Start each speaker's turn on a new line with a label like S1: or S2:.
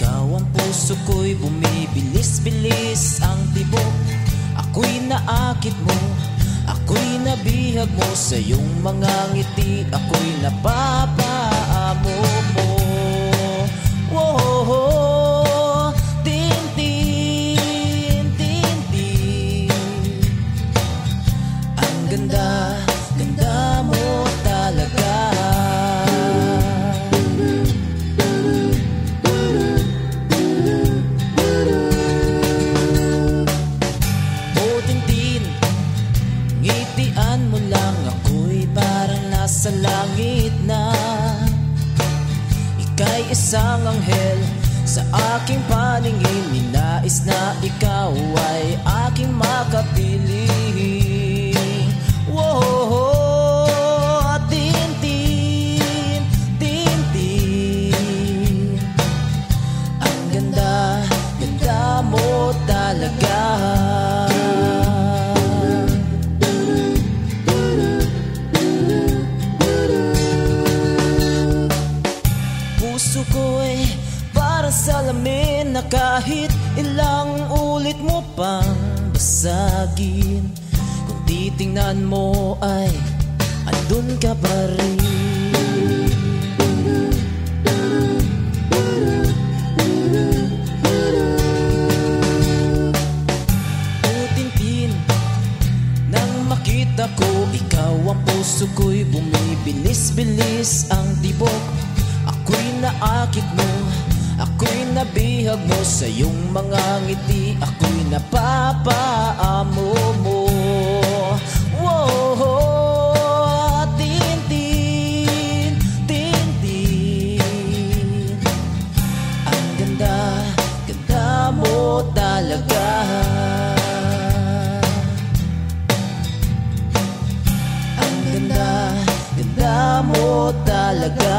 S1: Ikaw ang puso ko'y bumibilis-bilis ang tibok. Ako'y naakit mo, ako'y nabihag mo. Sa iyong mga ngiti ako'y napapaamo mo. Woah, tin-tin, tin-tin. Ang ganda, ganda mo talaga. Ngitian mo lang ako'y parang nasa langit na. Ika'y isang anghel sa aking paningin. Ninais na ikaw ay aking makapiling. Woah, tin-tin, tin-tin. Ang ganda, ganda mo talaga. Puso ko'y parang salamin na kahit ilang ulit mo pang basagin. Kung titingnan mo ay andun ka pa rin. Utintin nang makita ko ikaw, ang puso ko'y bumibilis-bilis ang tibok. Ako'y naakit mo, ako'y nabihag mo. Sa iyong mga ngiti ako'y napapaamo mo. Woah, tin-tin, tin-tin. Ang ganda, ganda mo talaga. Ang ganda, ganda mo talaga.